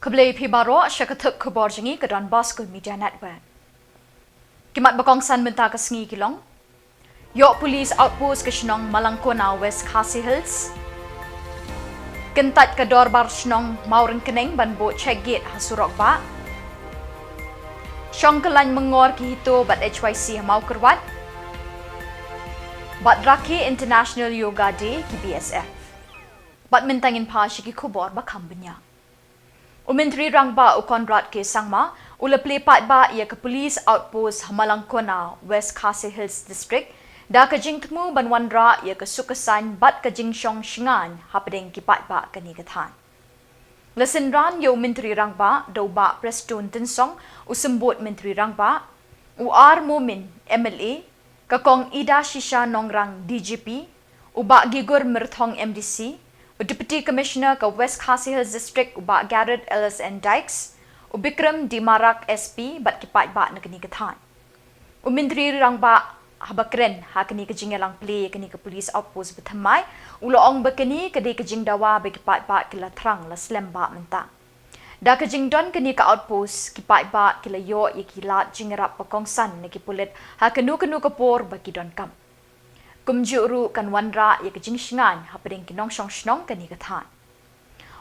Khublei Pibaro Shakatuk Khuborjylla ke Donbosco Media Network. Kimat bakong san menta ke sengi kilong. Yok police outpost ke Shillong Malangkona West Khasi Hills. Kentat ke dorbar Shillong Mauren Keneng ban bo check gate hasurok ba. Syong kelan mengor ki hito bat JYC mau kerwat. Bat Raki International Yoga Day ki BSF. Bat mentangin pa shiki Khubor bakam benya. Menteri Rangba Ukonrat ke Sangma, ula plepat ba ia ke Police Outpost Malangkona West Khasi Hills District, da ke jing temu banwandra ia ke sukasan bat ke jing syong shingan hapadeng kipat ba ke nigatan. Lesenran yo Menteri Rangba do ba Prestun Tensong usembut Menteri Rangba, UR Momin MLA, kakong Ida Shisha Nongrang DGP, uba Gigur Mirthong MDC, Deputy Commissioner ke West Khasi Hills District uba Garrett LSN Dykes, Bikram Dimarak SP bat kipat ba na kini katan. Menteri Rangba habakren ha kini kejing lang play kini ke Police Outpost bethamai uloong bekeni kedi kejing dawa be kipat ba kila terang la slem ba menta. Da kejing don kini ke outpost kipat ba kila yo ye kilat jingerap pakongsan ne kipulit ha kenu kepor bagi don kam. Kumjuru kan wanra ya kejing shingan hapadeng kinong syong shnong kani katan.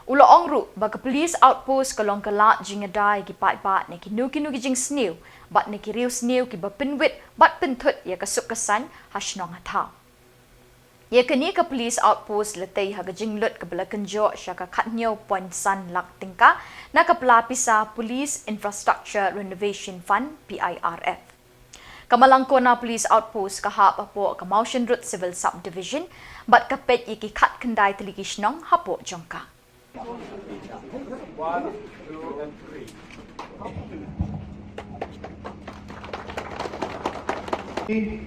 Ulo ongru baga police outpost kalong kala jingadai ki pai bat ne kinu kejing snew bat ne kiriu snew ki bapinwit bat pintut ya kasuk kesan hashnong hatau. Ya kani ke police outpost letei ha kejing lut ke bela kenjo syaka katnyo point san lak tingka na kapelapisa Police Infrastructure Renovation Fund PIRF. Kamalangkona Police Outpost kahap apo ka Mountain Route Civil Subdivision bat kapet iki kat kendai teliki Shnong hapo jongka. 1, 2 and 3.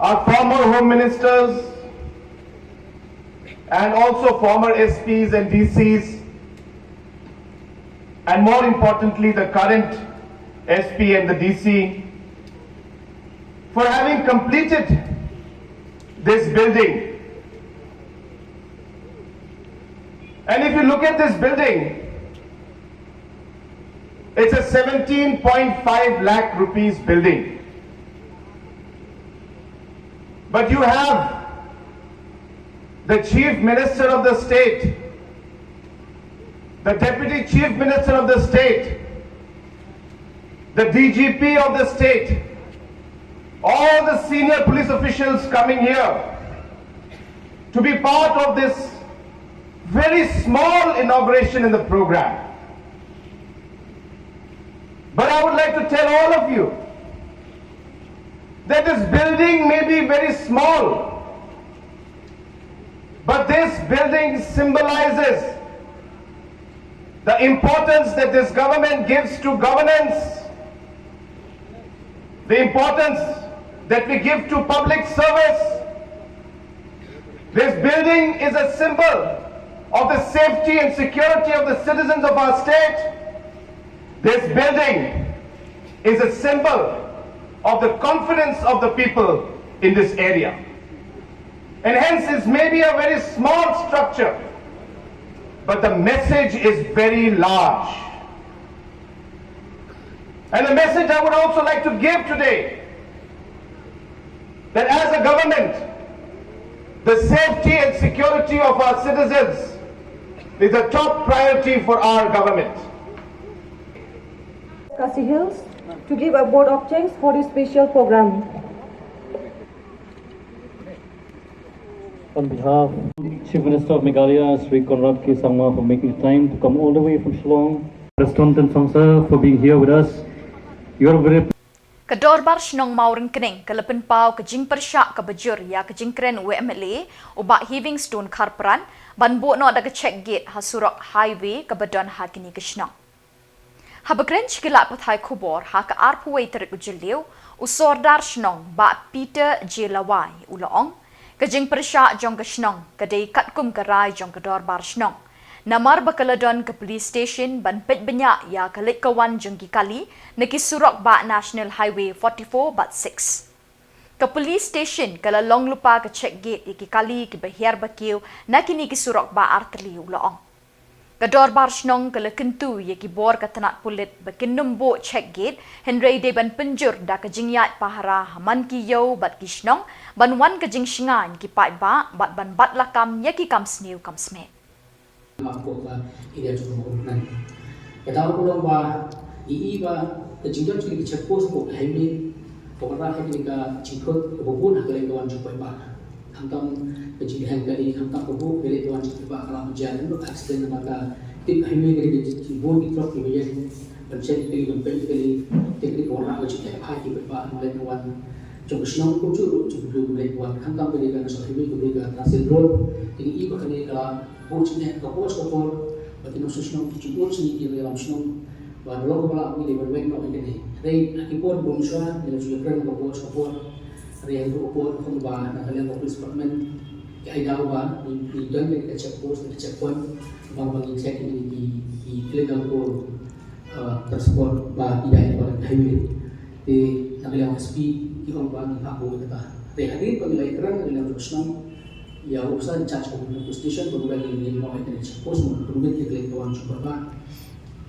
Our former Home Ministers and also former SPs and DCs, and more importantly the current SP and the DC, for having completed this building. And if you look at this building, it's a 17.5 lakh rupees building. But you have the Chief Minister of the state, the Deputy Chief Minister of the state, the DGP of the state, all the senior police officials coming here to be part of this very small inauguration in the program. But I would like to tell all of you that this building may be very small, but this building symbolizes the importance that this government gives to governance, the importance that we give to public service. This building is a symbol of the safety and security of the citizens of our state. This building is a symbol of the confidence of the people in this area. And hence it may be a very small structure, but the message is very large. And the message I would also like to give today, that as a government, the safety and security of our citizens is a top priority for our government. Khasi Hills to give a vote of thanks for this special program. On behalf of Chief Minister of Meghalaya, Sri Konrad K. Samla, for making time to come all the way from Shillong, Prestun Tensong for being here with us. You are very Kedorbar Shnong Mauren Keneng kelepen pau kejing persyak ke bejur ya kejing kren UMLA ubak Heaving Stone Karperan ban bo no ada ke check gate hasurok highway ke bedon ha kini ke Shnong. Habakren chikilak pathai Khubor ha ke arpuway terik JYLLIEW usordar Shnong ba Peter Jylla uloong kejing persyak jong ke Shnong kedai katkum kerai jong kedorbar Shnong. Namar bakaladon ke police station ban pet banyak ya kalik kawan jengki kali neki surok ba National Highway 44 bat 6. Ke police station kala long lupa ke check gate iki kali ke bahir bakiu nakini ki surok ba arteli uloong. Gador barsnong kelekentu ye Khubor katanat pulit bekinum bo check gate Henry deban penjur da kejingyat pahara haman ki yo bat kisnong banwan kejing shingan ki pai ba bat ban bat lakam ye ki kam sniu kam sme. Aku ba ini cukup berkenan. Kita pulang ba iba kejingan cukup dicepos bo highway pokoknya kita cikut kebun agak kawan cukup ba. Hantam kejadian kali hantam kebun beli tuan cukup ba kalau hujan itu aksiden maka tip highway kali kebun itu truk kemudian pencet kali gempel kali teknik orang agak cukup hati ba mulai tuan cukup senang kucur cukup beli tuan hantam kali kan soal highway beli kan transit road ini iba kali kalau bocnya ke Bosco bagi nususnya cukup sini di dalam senang baru lo kepala ini bermain no ini dari Khubor bungsa dengan juga keren ke Bosco hari yang Khubor kembali nak kalian police department kayak dah ba di dan ke check post di checkpoint bang check ini di illegal code tersebut ba tidak ada highway di nak kalian SP kita bang aku kata hari pemilai keren kalian terusnya ya urusan charge community station berubah ini mau itu check post berubah ke kalian coba ba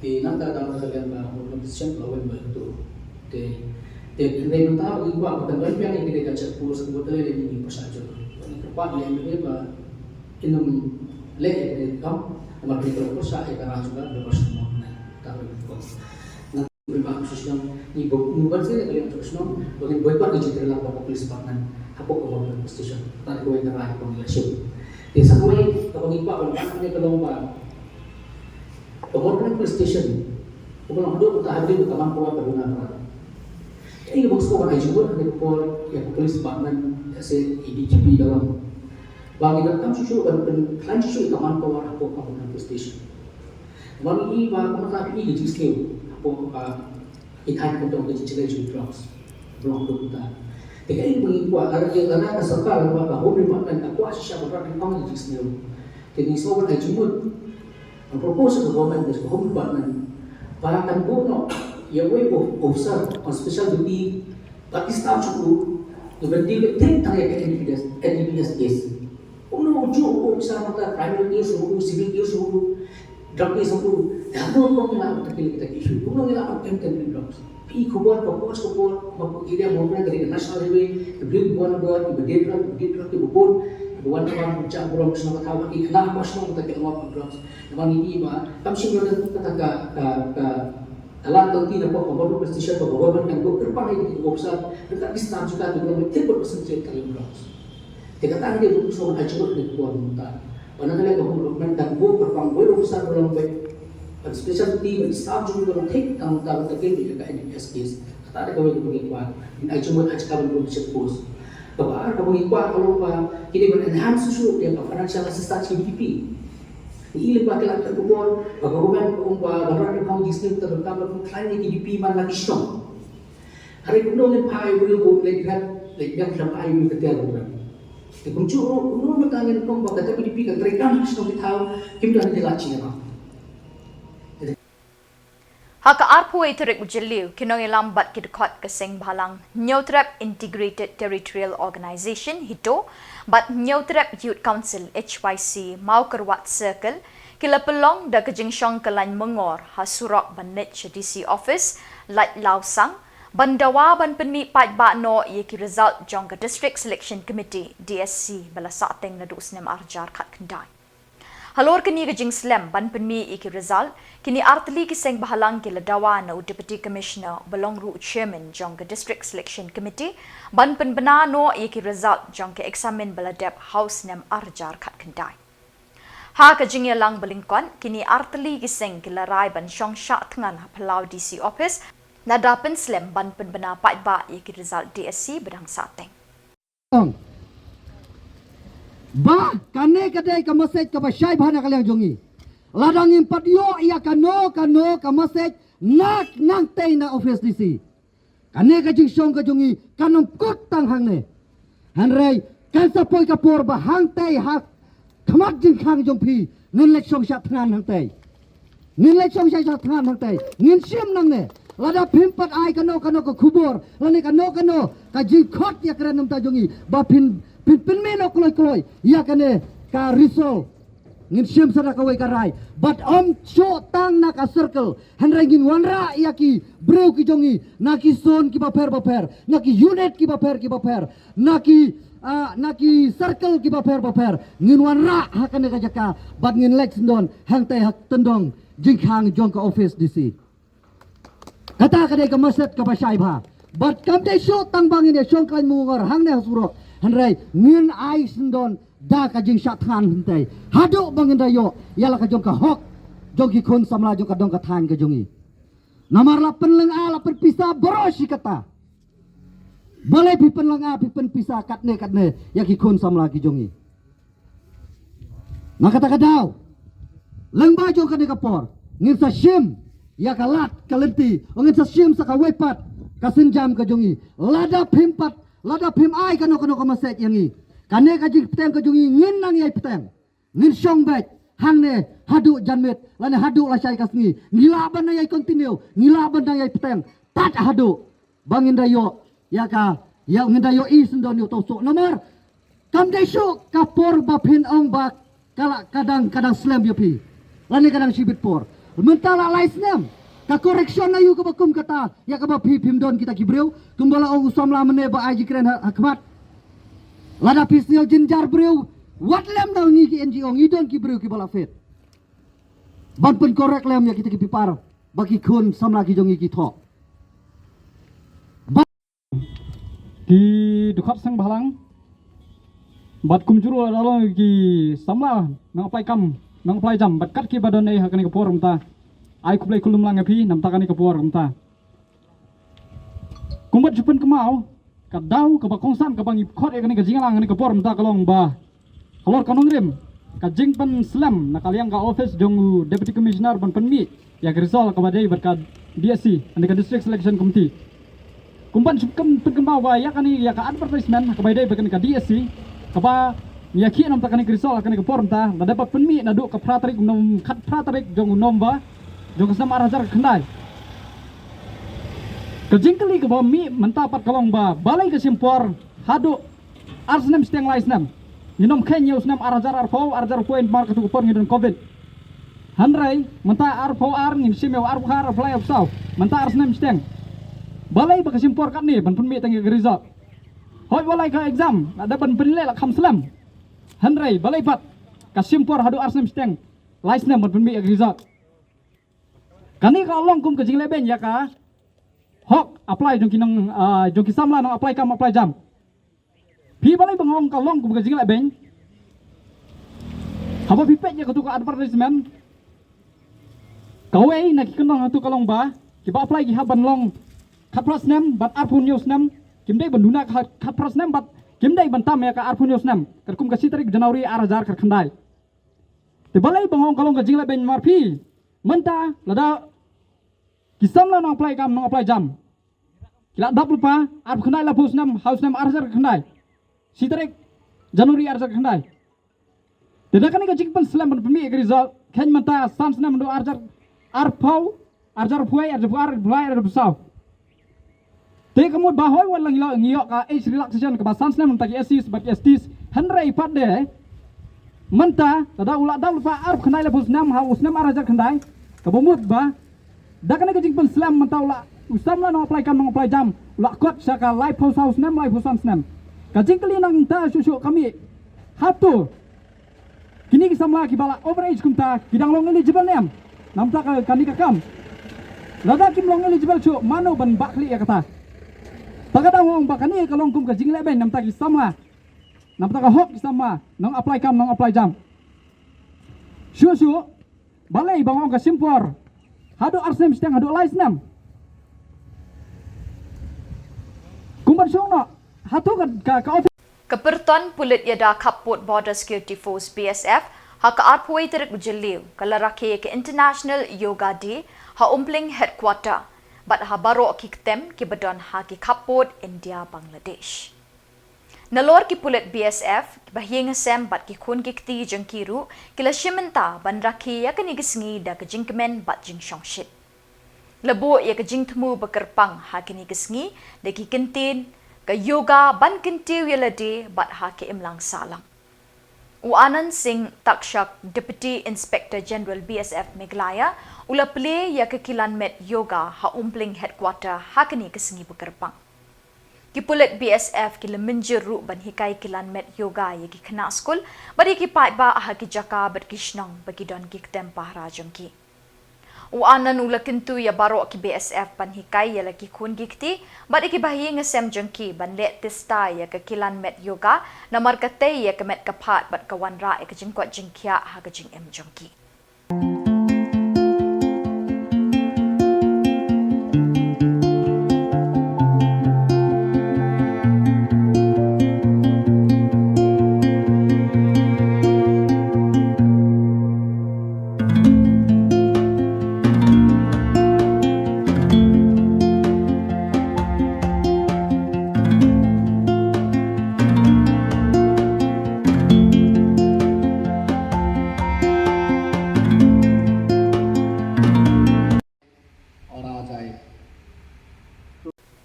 di nanti dalam kalian ba competition lawan begitu di dari mentah bagi gua bukan lagi yang kita check post kebetulan ini pasajo ini tempat yang ini ba inum lek ini kam nomor kita kursa karena juga berapa semua tapi nah berbagai khususnya ni bukan sih kalian terus bagi boykot di dalam police department apa kemudian station tadi gue ngerai pengelection di sampai kalau ngipak kalau kelomba kemudian police station kalau ada kita hadir ke kamar perguna ini Bosco kan juga ada yang police department se EDGP dalam bagi datang susu dan plan susu ke kamar apa police station bagi ini bagi kita ini di skill apa ikan untuk digital drugs belum kita jika ini mengikuti karena keserta lembaga home department aku asal berada di panggung di sini. Jadi semua berada jumut proposal ke government dari home department barakan bono ya way officer on special duty bagi staff cukup berdiri tentang yang NDPS case. Uno ujuk officer mata primary case, civil case, drug case semua. Dah kau mengelak kita isu. Uno mengelak contempt drugs. Khubor dia mau dari national highway ke beli buan buat di bedera ke bubun buan buan puncak burung semua tahu di kenal apa semua kita kenal drugs namanya ini bah kami sih berada kata alat tentang apa Khubor prestisnya apa government kan go depan ini di besar dekat istana juga dengan betul persenjataan kali drugs kita tahu dia butuh soal acuan di buan muta mana kali government kan go berpang go besar dalam baik specialty bagi staff juga orang take tanggung terkait dengan NDPS case. Kata ada kawin pengikuan, ini cuma ajakan belum check post. Bapak ada pengikuan kalau pak kita menenhance susu yang financial assistance CDP. Ini lebih lagi Khubor, bagaimana bagaimana kau disini terutama klien CDP mana lagi strong. Hari kedua ni pai boleh buat lagi yang sampai ayu ketiak orang. Dikuncur, orang bertanya kau bagai CDP kan mereka strong kita kita ada jelasnya apa. Haka arpo iterik JYLLIEW kinong ilambat kidukot kasing balang Nyotrep Integrated Territorial Organization hito bat Nyotrep Youth Council HYC mau kerwat circle kila pelong da kejingsyong kelan mengor hasurok banit DC office light lausang bandawa ban peni Peit ba no yeki result jong ke District Selection Committee DSC bala sateng na dusnem arjar kat kendai. Halor kini kejing slam ban penmi iki result kini artli kiseng bahalang kila dawa na Deputy Commissioner belong ru Chairman jong ke District Selection Committee ban penbena no iki result jong ke examen baladep house nem arjar kat kendai. Ha kejing yalang belingkon kini artli kiseng kila rai ban syong syak tengan Palau DC office na dapen slam ban penbena Peit ba iki result DSC bedang sateng. Ba kane kadai ka message ka basyai bahana kalian jongi ladang impat yo ia kano ka message nak nang tei na office DC kane ka jingsong ka jongi kanong kut tang hang ne hanrei kan sapoi ka por ba hang tei hak khamat jing khang jong phi nin lek song shat than hang tei nin lek song shat than hang tei nin sim nang ne lada pimpat ai kano ka Khubor lane kano ka jingkhot ya kran nam ta jongi ba pin meno kloi ya kane ka risol ngin sim sada kawai karai but show tang naka circle handrai ngin wanra yaki breu ki jongi naki son ki baper naki unit ki baper naki circle ki baper ngin wanra hakane ka jaka but ngin lex don hang tai hak tendong jingkhang jong ka office DC kata kadai ka maset ka basai bha but kam dai show tang bangin ya shong kan mungor hang ne hasuro handrai ngin ai sindon da ka jing shat than hintai hado bangin dayo yala ka jong ka hok jong ki khun samla jong ka dong ka than ka jongi namar la penleng ala perpisa boroshi kata balai pi penleng a pi pen pisa katne ya ki khun samla ki jongi na kata kadau leng ba jong ka ne ka por ngin sa shim ya ka lat ka lenti ngin sa shim sa ka wepat ka sinjam ka jongi lada phim ai ka no ka maset yangi kane ka jik petang ka jungi ngin nang yai petang ngin shong bet hang ne hadu janmet lane hadu la syai kasni ngila ban yai continue ngila ban yai petang tat hadu bangin dayo ya ka ya ngin dayo is ndon yo tosok nomor kam dai shu kapor ba phin ong ba kala kadang slam yo pi lane kadang sibit por mentala laisnem ka correction na yu ka bakum kata ya ka ba phim don kita kibreu kumbala ong samla mene ba aji kren hakmat lada pisnyo jinjar breu wat lem dal ngi ki NGO ngi don ki breu ki bala fet ban pen korek lem ya kita ki pipar bagi khun samla ki jongi ki tho ki dukhat sang balang bat kumjuru alo ki samla nang apply jam bat kat ki badon nei hakani ko porum ta ai kuplai kulum lang api nam takani ko porum ta kumbat jupen kemau kadau ka bakongsan ka bangi khot ekani ka jingalang ni ka porum ta kalong ba kalor kanong rim ka jing pan slam na kaliang ka office jong deputy commissioner ban penmi ya risol ka badai berkat DSC and ka district selection committee kumban subkam pengkembau ba ya kani ya ka advertisement ka badai berkat ka DSC ka ba ya ki nam takani risol ka ni ka porum ta na dapat penmi na du ka pratarik nom khat pratarik jong nom ba jong sama arajar khandai kejingkeli ke bawah mi mentapat kalong ba balai ke simpor hadu arsnem steng laisnem nyinom kenya usnem arajar point mark tu kupon ngidon covid handrai menta arpo ngin simeu arbuhar fly of south menta arsnem steng balai ba ke simpor kat ni ban penmi tangi result hoi balai ka exam ada ban penilai la kham slam handrai balai pat ka simpor hadu arsnem steng laisnem ban penmi result kani ka long kum ke jingle ben ya ka hok apply jong ki samla no apply jam pi balai bangong kalong kum ka jingla beng haba pi pet ya ka tu ka advertisement kawai na ki kenong tu kalong ba ki ba apply ki haban long khatpras nem bat arpun news nem kim dei banduna khatpras nem bat kim dei bantam ya ka arpun news nem kat kum ka sitarik Januari arajar kar khandai te balai bangong kalong ka jingla beng mar pi menta lada kisamla nong apply jam kila dap lupa arp khandai la house nam arjar khandai sitarik Januari arjar khandai dedakani ka jikpan slam ban pemi result khen manta sans nam do arjar puai busau te kamu bahoy walang ngiyo ka age relaxation ka sans nam ta ki SCs bat STs handrai pat de manta tada ula dap lupa arp khandai la house nam arjar khandai ka bomut ba dakane ka jingpan slam mantau usamla no apply jam ula kot saka live house nem live house nem ka jingkali nang ta susu kami hatu kini ki samla ki bala overage kumta kidang long eligible nem namta ka kani ka kam lada kim long eligible chu mano ban bakli ya kata tagada wong bakani ka long kum ka jingle ben namta ki samla namta ka hok ki samla nang apply jam susu balai bangong ka simpor hadu arsnem steng hadu laisnem kumbar songno hatu ka office Kepertuan Pulit Yada Khubor Border Security Force BSF haka arpoi terik JYLLIEW kalarake ke International Yoga Day ha umpling headquarter bat ha baro ki ketem ki badon ha ki Khubor India Bangladesh nalor ki Pulit BSF bahing sem bat ki khun ki kti jengkiru kila shimenta ban rakhe ya kani gisngi da ka jingkemen bat jing shongshit lebo ya ka jingtmu bekerpang ha kini gisngi da ki kentin ka yoga ban kentiu yelade bat ha ke imlang salang Anand Singh Takshak, Deputy Inspector General BSF Meghalaya, ula play ya kekilan met yoga ha umpling headquarter hakini kesengi bekerpang. Kipulet BSF kila menjeru ban hikai kilan met yoga ya ki kena skul, bari ki pai ba ha ki jaka bat kishnong bagi don ki tempah rajongki. Uanan ula kentu ya barok ki BSF ban hikai ya lagi kun gikti, bari ki bahi ngesem jengki ban let testa ya kekilan met yoga, namar kate ya ke met kapat bat kawan ra ya ke jengkot jengkia ha ke jeng em jengki.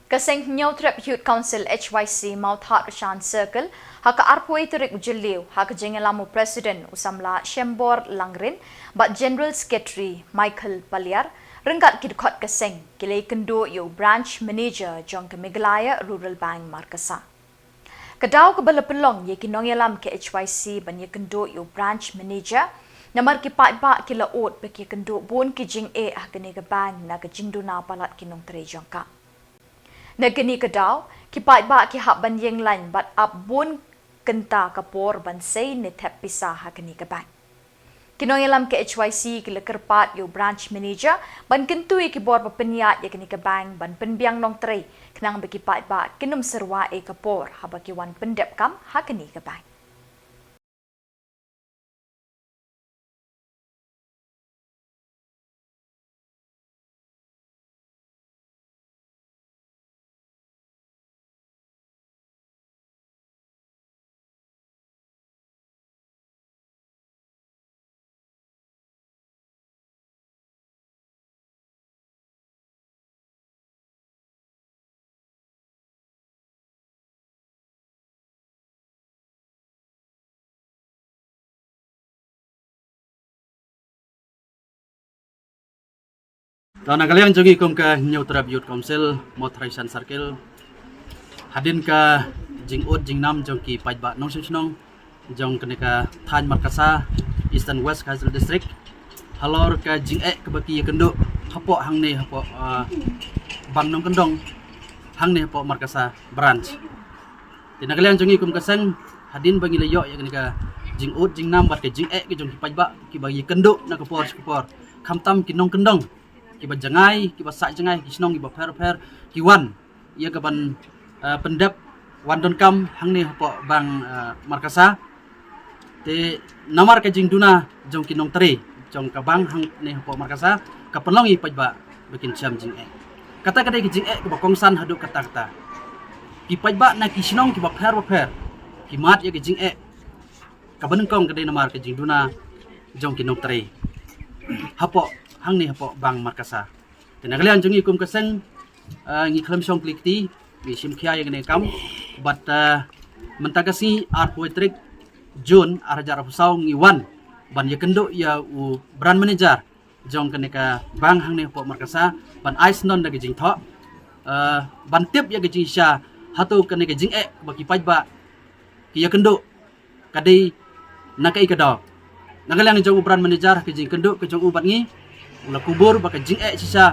Kaseng Nyautrep Youth Council HYC Mount Heart Rashan Circle haka arpoi turik JYLLIEW haka jengelamu Presiden Samla Shembor Langrin bat General Secretary Michael Paliar rengkat kidkot kaseng kilai kendo yo branch manager jong ke Meghalaya Rural Bank Markasa. Kedau ke bala pelong ye kinongelam ke HYC ban ye kendo yo branch manager namar ki pai ba kila ot be ki kendo bon ki jing e haka ne ke bank na ke jingduna palat kinong tre jongka. Nagani kedau, ki pai ba ki hak ban yeng lain bat ap bun kenta kapor ban sei ne tep pisah hakani ke bank. Kinongelam ke HYC ki lekerpat yo branch manager ban kentui ki bor peniat ya kini ke bank ban penbiang nong trei kenang bagi pai ba kinum serwa e kapor habaki wan pendep kam hakani ke bank. Dan kalian jogi kum ke Nyautrep Youth Council Motorization Circle hadin ke jing ut jing nam jong ki Peit ba nong nong jong kene ka Than Markasa Eastern West Khuborjylla District halor ke jing ke baki kendo hapo hang ne hapo bang nong kendong hang ne hapo Markasa branch. Dan kalian jogi kum kaseng hadin bagi leyo ya kene ka jing ut jing nam bat ke jing ke jong ki Peit ba ki bagi kendo na khubor khamtam ki nong kendong kiba jangai kiba sak jangai kisnong kiba per kiwan ia kaban pendap wan don kam hang ni hapo bang Markasa te namar ka jing duna jong kinong tre jong ka bang hang ni hapo Markasa ka penlong i pajba bikin cham jing kata kata ki jing kiba kongsan hadu kata ki pajba na kisnong kiba per ki mat ia ki jing ka benengkong kadai namar ka jing duna jong kinong tre hapo hang ni hapo bang Markasa. Dan kalian jungi kum kaseng ngi klam song klikti ngi sim khia yang ne kam but mentagasi art poetrik June arajar pusau ngi wan ban ya kendo ya u brand manager jong kene ka bang hang ni hapo Markasa ban ice non da jing tho ban tip ya jing sha hatu kene ka jing baki pajba ki ya kendo kadai nakai kada nagalang jong brand manager ke jing kendo ke jong ubat ngi ula Khubor baka jing sisa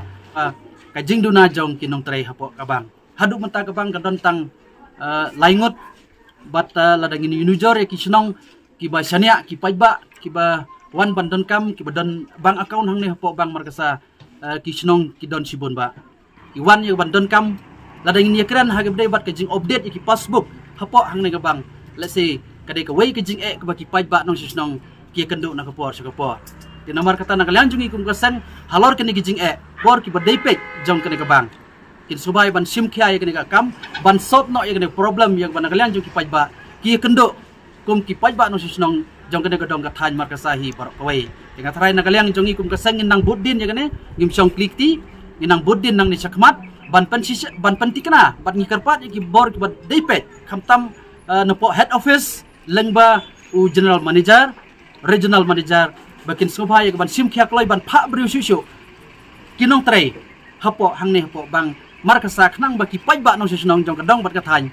ka jing duna jong kinong tray hapo kabang hadu menta kabang kadon tang laingot bat ladang ini unujor ya kisnong kiba syania ki pajba kiba wan bandon kam kiba don bang account hang ni hapo bang Markasa kisnong ki don sibon ba iwan ya bandon kam ladang ini kran hagabdai bat ka jing update ki passbook hapo hang ni kabang let's say kadai ka way ka jing ka baki pajba nong kisnong ki kendo na kapor sa kapor. Di nomor kata nak kalian jungi kum kasang halor kene gijing bor ki badai pek jong kene ka bang kin subai ban sim khia ya kene ka kam ban sop no ya kene problem yang ban kalian jungi pajba ki kendo kum ki pajba no sisnong jong kene ka dong ka Than Markasa hi par kawai dengan tarai nak kalian jungi kum kasang inang buddin ya kene ngim song klikti inang buddin nang ni sakmat ban pentikna ban ngikarpat ki bor ki badai pek kamtam nepo head office lengba general manager, regional manager, bakin sumpai ban sim khiak loi ban pha briu sisu. Kinong trai hapo hang ne hapo bang markasa khnang baki pai ba nong sisunong jong kadong bat ka thain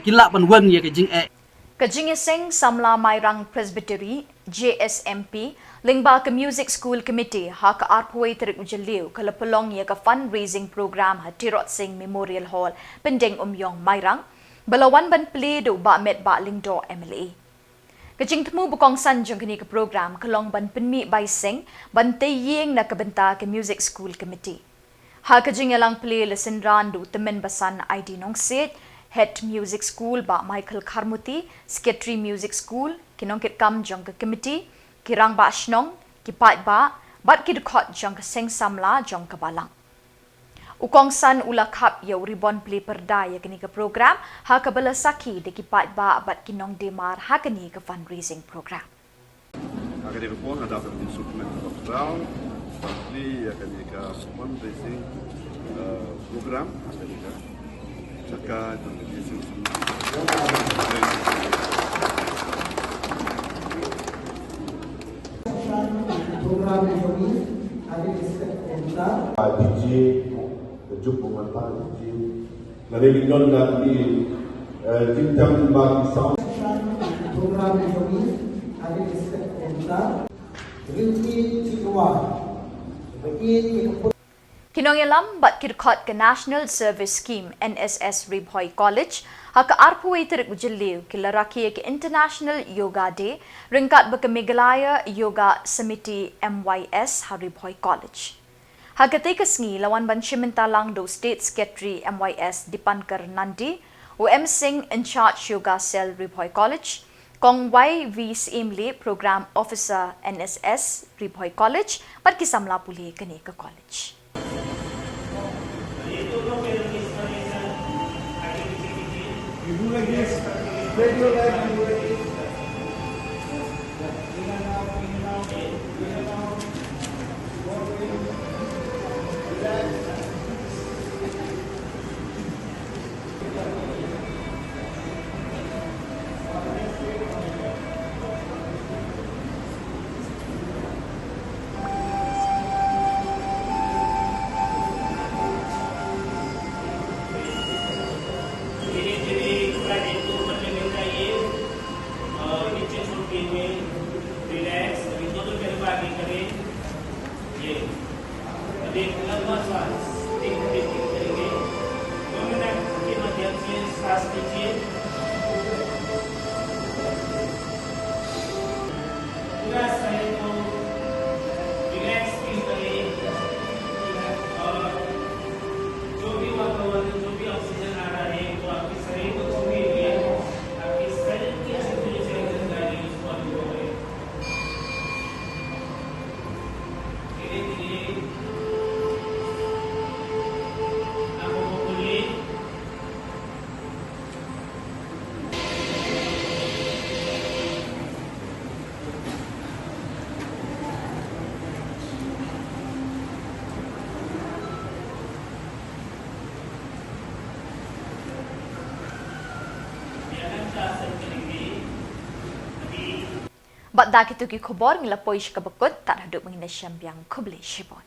kila ban wen ye ke jing e Kajingising Samla Mairang Presbytery JSMP lingba ke Music School Committee ha ka arpoi terik JYLLIEW kalapulong ye ka fundraising program ha Tirot Singh Memorial Hall pendeng Yong Mairang balawan ban play do ba met ba lingdo MLA Kajing temu bukong san jong kini ke program kalong ban penmi bai sing ban taying na kabenta ke Music School Committee ha kajing elang play lesson randu temen basan ID nong set Head Music School ba Michael Kharmuti, Secretary Music School, kinong kit kam jong ke committee, kirang ba shnong, ki Peit ba, bat ki dukot jong ke seng Samla jong ke balang. Ukong san ula kap ya ribon play perda ya kini ke program, ha ke bala saki de ki Peit ba bat kinong demar ha kini ke fundraising program. Akan direpon ada instrumen program, partly akan jika fundraising program akan jika cakap tentang isu program ini ada kita DJ tujuh pemanfaat DJ dari lingkungan dari tinjam bagi sound program ini ada kita rinci cikwa bagi Kinongelam bat kirkot ke National Service Scheme NSS Ribhoy College ha ka arpoi terik JYLLIEW kilaraki ke International Yoga Day ringkat ba ke Meghalaya Yoga Samiti MYS ha Ribhoy College. Ha ka te kasngi lawan ban Shimintalang do State Secretary MYS Dipankar Nandi UM Singh in charge Yoga Cell Ribhoy College Kong YV Simli Program Officer NSS Ribhoy College pat kisamla puli kini ke college. Bat dak itu ki Khubor ngila poish kabakut tak haduk mengina syambiang kubli shibon.